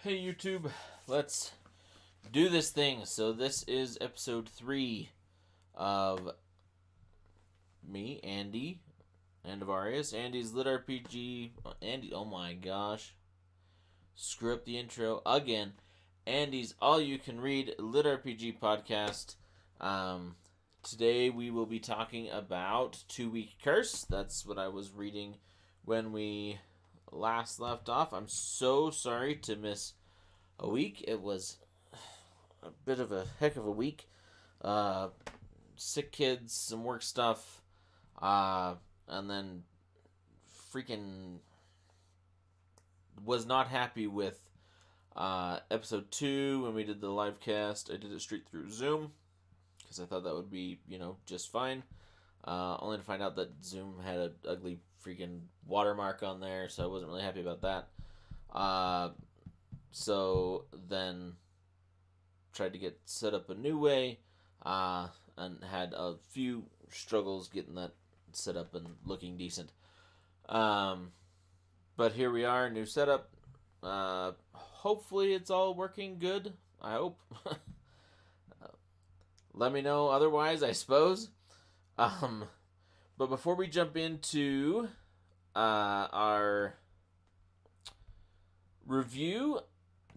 Hey YouTube, let's do this thing. So this is episode 3 of me, Andy, and of Arius. Andy's LitRPG. Andy, oh my gosh. Screw up the intro again. Andy's All You Can Read LitRPG podcast. Today we will be talking about 2-Week Curse. That's what I was reading when we last left off. I'm so sorry to miss a week. It was a bit of a heck of a week. Sick kids, some work stuff, and then freaking was not happy with episode 2 when we did the live cast. I did it straight through Zoom because I thought that would be, just fine. Only to find out that Zoom had an ugly freaking watermark on there, so I wasn't really happy about that. So then tried to get set up a new way, and had a few struggles getting that set up and looking decent. But here we are, new setup. Hopefully it's all working good. I hope. Let me know otherwise, I suppose. But before we jump into our review,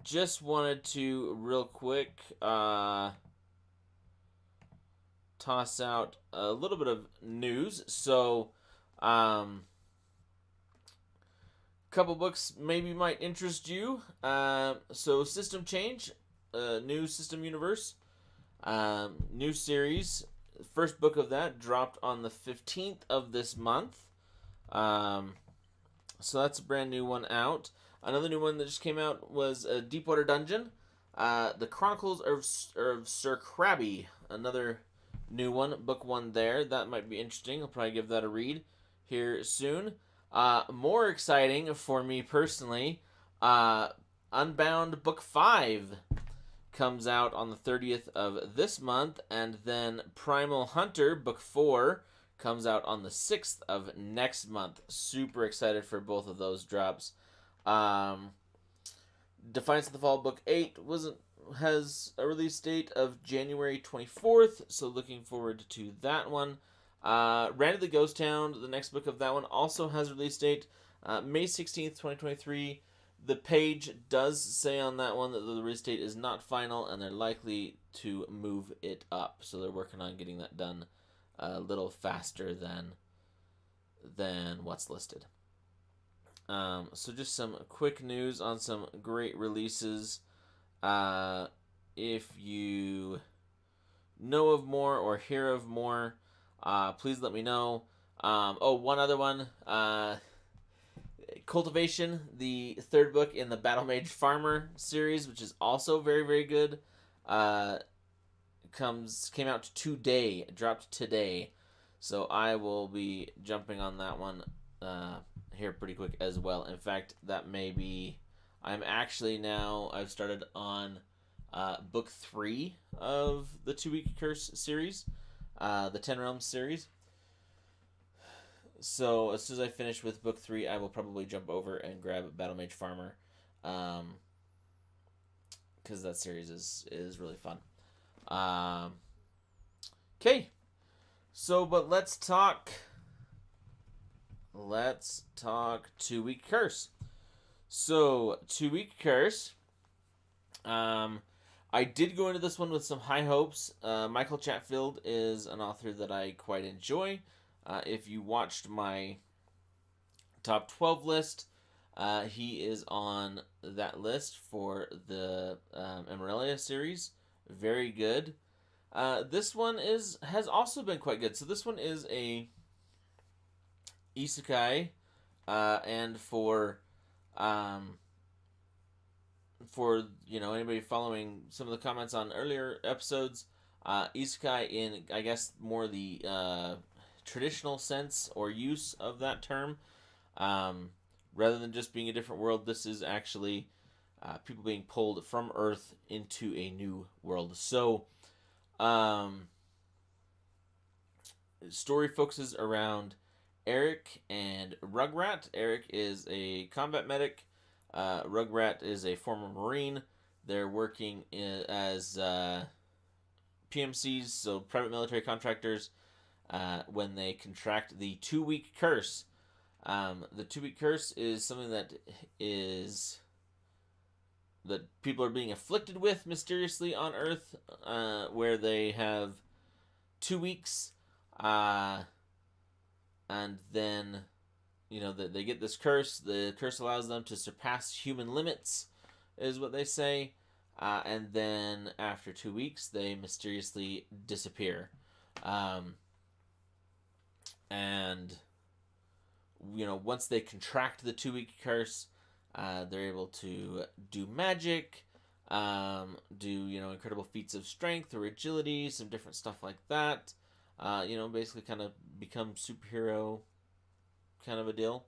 just wanted to real quick toss out a little bit of news. So, couple books maybe might interest you. So System Change, new System Universe, new series. First book of that dropped on the 15th of this month. So that's a brand new one out. Another new one that just came out was Deepwater Dungeon, The Chronicles of Sir Krabby. Another new one, book 1 there. That might be interesting. I'll probably give that a read here soon. More exciting for me personally, Unbound book 5 comes out on the 30th of this month, and then Primal Hunter book 4 comes out on the 6th of next month. Super excited for both of those drops. Defiance of the Fall book 8 has a release date of January 24th, so looking forward to that one. Randy the Ghost Town, the next book of that one, also has a release date, May 16th, 2023. The page does say on that one that the release date is not final, and they're likely to move it up. So they're working on getting that done a little faster than what's listed. So just some quick news on some great releases. If you know of more or hear of more, please let me know. One other one. Cultivation, the third book in the Battle Mage Farmer series, which is also very, very good. Came out today. It dropped today. So I will be jumping on that one here pretty quick as well. In fact, that may be... I've started on book 3 of the 2-Week Curse series, the 10 Realms series. So as soon as I finish with book 3, I will probably jump over and grab Battle Mage Farmer, because that series is really fun. Okay, but let's talk 2-Week Curse. So 2-Week Curse. I did go into this one with some high hopes. Michael Chatfiled is an author that I quite enjoy. If you watched my top 12 list, he is on that list for the Emerelia series. Very good. This one has also been quite good. So this one is a isekai, and for anybody following some of the comments on earlier episodes, isekai in, I guess, more the traditional sense or use of that term, rather than just being a different world. This is actually people being pulled from Earth into a new world. So story focuses around Eric and Rugrat. Eric is a combat medic Rugrat is a former Marine. They're working as PMCs, so private military contractors, when they contract the 2-week curse. The 2-week curse is something that people are being afflicted with mysteriously on Earth, where they have 2 weeks, and then they get this curse. The curse allows them to surpass human limits, is what they say, and then after 2 weeks, they mysteriously disappear, and once they contract the 2-week curse, they're able to do magic, do incredible feats of strength or agility, some different stuff like that. Basically kind of become superhero kind of a deal.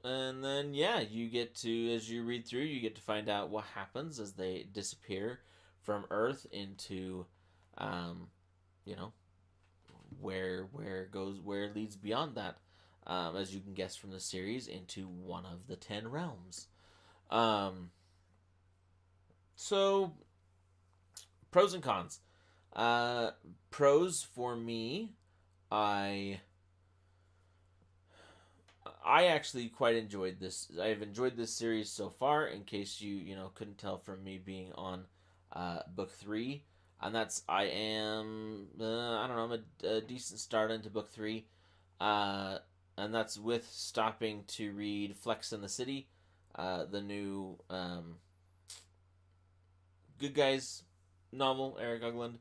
And then you get to, as you read through, you get to find out what happens as they disappear from Earth into, where it leads beyond that, as you can guess from the series, into one of the 10 realms. So pros and cons. Pros for me, I actually quite enjoyed this. I've enjoyed this series so far. In case you couldn't tell from me being on book 3, and that's I don't know, I'm a decent start into book 3, and that's with stopping to read Flex in the City, the new Good Guys novel, Eric Ugland,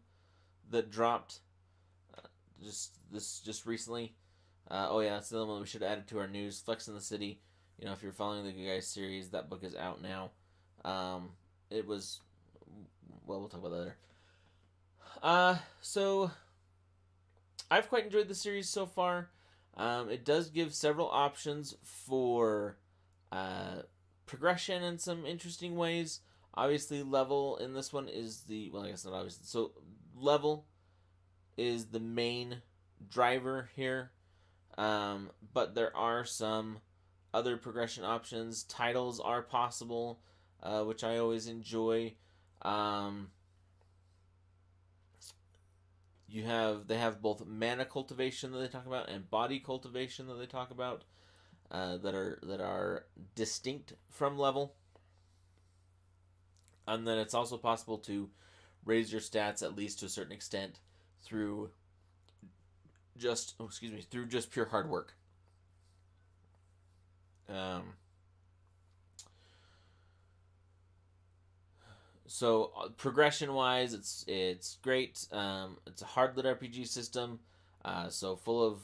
that dropped just recently. That's another one we should have added to our news. Flex in the City. If you're following the Good Guys series, that book is out now. It was, we'll talk about that later. So I've quite enjoyed the series so far. It does give several options for progression in some interesting ways. Obviously, level in this one is I guess not obviously. So level is the main driver here. But there are some other progression options. Titles are possible, which I always enjoy. They have both mana cultivation that they talk about and body cultivation that they talk about, that are distinct from level. And then it's also possible to raise your stats at least to a certain extent through just pure hard work. So progression wise, it's great. It's a hard LitRPG system, so full of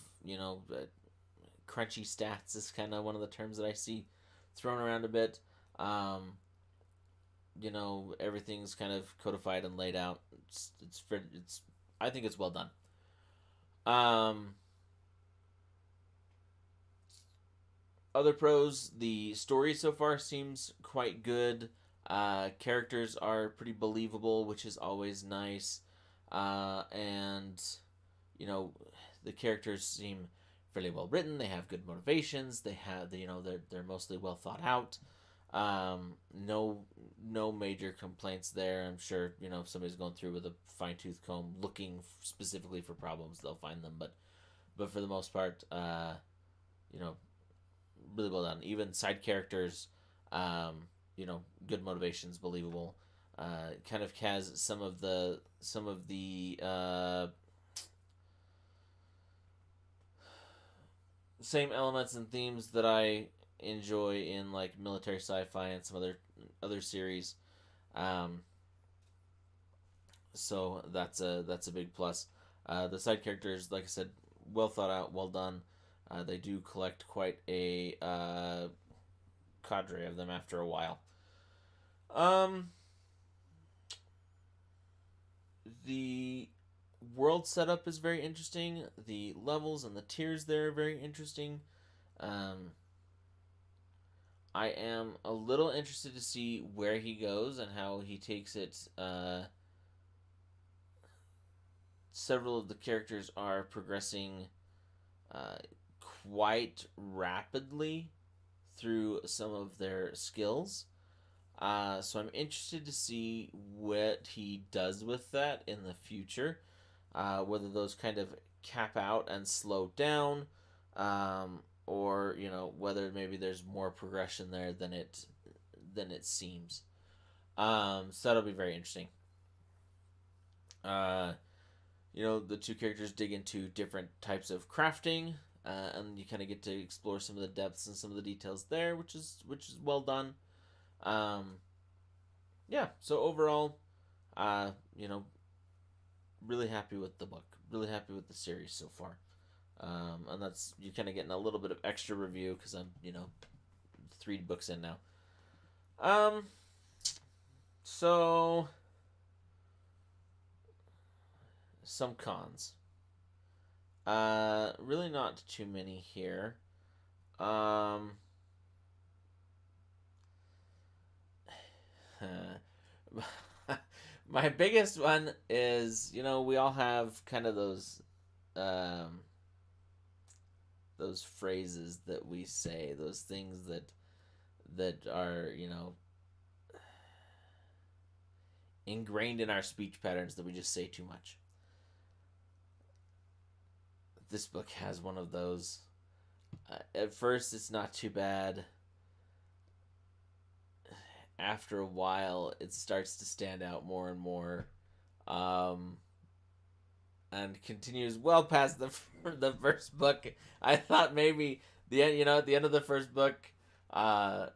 crunchy stats is kind of one of the terms that I see thrown around a bit. Everything's kind of codified and laid out. It's I think it's well done. Other pros, the story so far seems quite good. Characters are pretty believable, which is always nice. And the characters seem fairly well written. They have good motivations. They have they're mostly well thought out. No major complaints there. I'm sure if somebody's going through with a fine tooth comb looking specifically for problems, they'll find them. But for the most part, really well done. Even side characters, good motivations, believable. Kind of has some of the same elements and themes that I enjoy in like military sci-fi and some other series. So that's a big plus. The side characters, like I said, well thought out, well done. They do collect quite a cadre of them after a while. The world setup is very interesting. The levels and the tiers there are very interesting. I am a little interested to see where he goes and how he takes it. Several of the characters are progressing quite rapidly through some of their skills. So I'm interested to see what he does with that in the future. Whether those kind of cap out and slow down, or whether maybe there's more progression there than it seems. So that'll be very interesting. The two characters dig into different types of crafting, and you kind of get to explore some of the depths and some of the details there, which is well done. Yeah. So overall, uh, you know, really happy with the book. Really happy with the series so far. And that's you're kind of getting a little bit of extra review because I'm 3 books in now. So some cons. Really not too many here. My biggest one is, we all have kind of those phrases that we say, those things that are, ingrained in our speech patterns that we just say too much. This book has one of those. At first, it's not too bad. After a while, it starts to stand out more and more, and continues well past the first book. I thought maybe at the end of the first book, or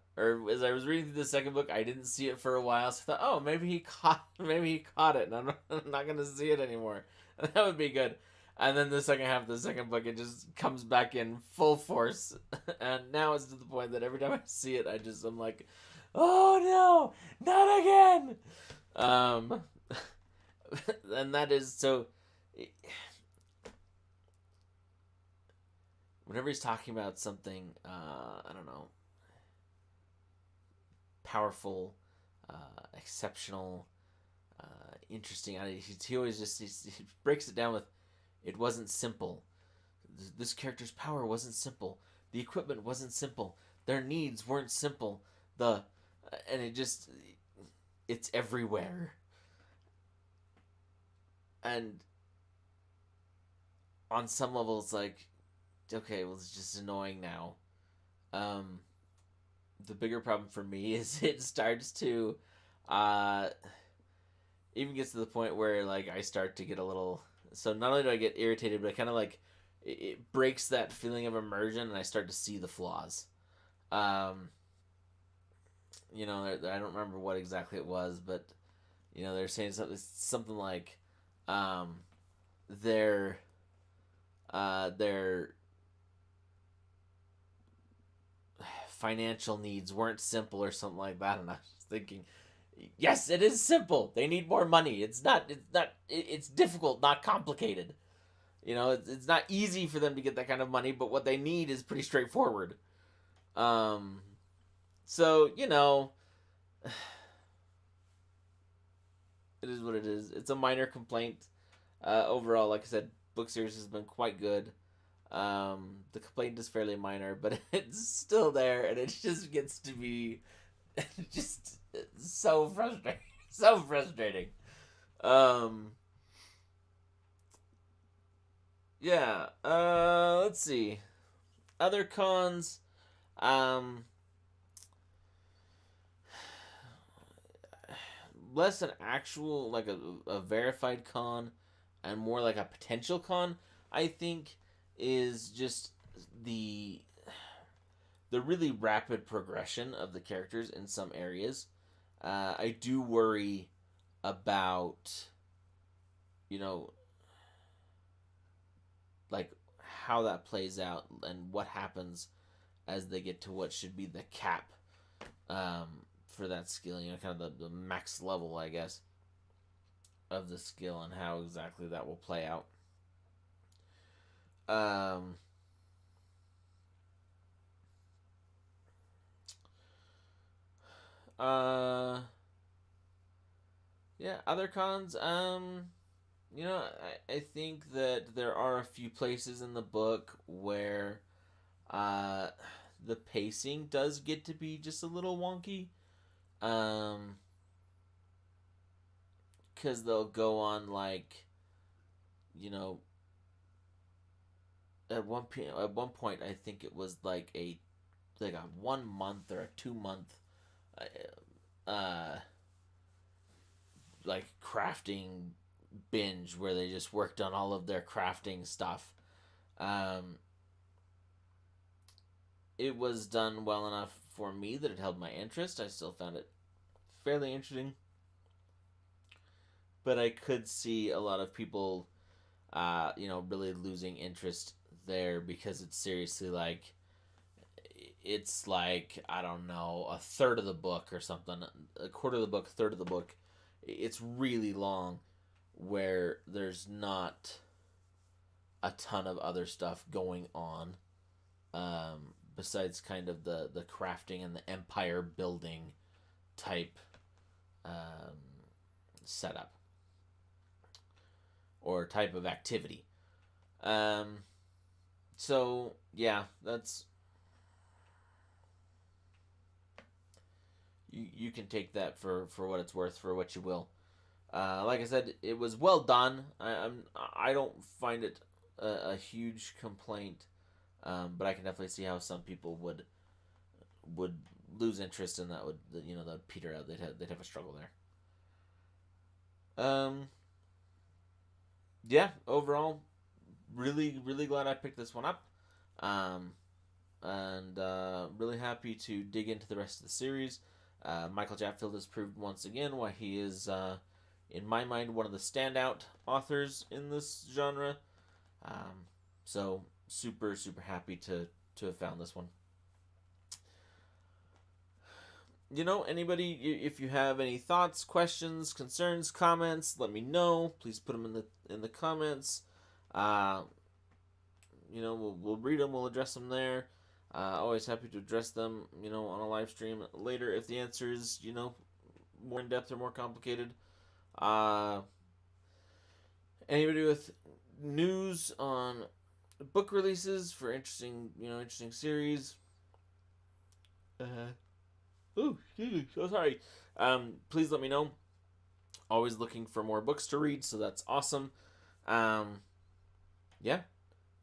as I was reading through the second book, I didn't see it for a while, so I thought, oh, maybe he caught it, and I'm not gonna see it anymore. That would be good. And then the second half of the second book, it just comes back in full force, and now it's to the point that every time I see it, I'm like, oh no, not again. And that is so. Whenever he's talking about something, I don't know, powerful, exceptional, interesting, he always he breaks it down with, it wasn't simple. This character's power wasn't simple. The equipment wasn't simple. Their needs weren't simple. And it's everywhere. And on some level, it's like, okay, well, it's just annoying now. The bigger problem for me is it starts to, even gets to the point where, like, I start to get a little. So not only do I get irritated, but I kind of like it breaks that feeling of immersion, and I start to see the flaws. I don't remember what exactly it was, but they're saying something like, their financial needs weren't simple or something like that, and I was thinking, yes, it is simple. They need more money. It's difficult, not complicated. It's not easy for them to get that kind of money, but what they need is pretty straightforward. So, it is what it is. It's a minor complaint. Overall, like I said, book series has been quite good. The complaint is fairly minor, but it's still there, and it just gets to be just so frustrating. So frustrating. Yeah. Let's see. Other cons. Less an actual, like a verified con, and more like a potential con, I think, is just the really rapid progression of the characters in some areas. I do worry about, like, how that plays out and what happens as they get to what should be the cap, for that skill, kind of the max level, I guess, of the skill, and how exactly that will play out. Yeah, other cons, I think that there are a few places in the book where, The pacing does get to be just a little wonky. Because they'll go on like, you know, at one point I think it was like a 1 month or a 2 month, uh, like crafting binge where they just worked on all of their crafting stuff. Um, it was done well enough for me that it held my interest. I still found it fairly interesting, but I could see a lot of people, really losing interest there because it's seriously like it's like I don't know, a third of the book or something, a quarter of the book, a third of the book. It's really long, where there's not a ton of other stuff going on, besides kind of the crafting and the empire building type um, setup or type of activity. Um, so yeah, that's you can take that for what it's worth, for what you will. Like I said, it was well done. I don't find it a huge complaint, but I can definitely see how some people would lose interest, and that would that peter out. They'd have a struggle there. Yeah. Overall, really glad I picked this one up. Um, and really happy to dig into the rest of the series. Michael Chatfiled has proved once again why he is, in my mind, one of the standout authors in this genre. Um, so super happy to have found this one. Anybody, if you have any thoughts, questions, concerns, comments, let me know. Please put them in the comments. Uh, we'll read them. We'll address them there. Always happy to address them, on a live stream later if the answer is, more in depth or more complicated. Anybody with news on book releases for interesting series? Excuse me. So sorry. Please let me know. Always looking for more books to read, so that's awesome. Yeah.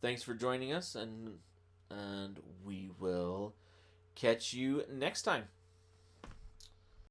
Thanks for joining us, and we will catch you next time.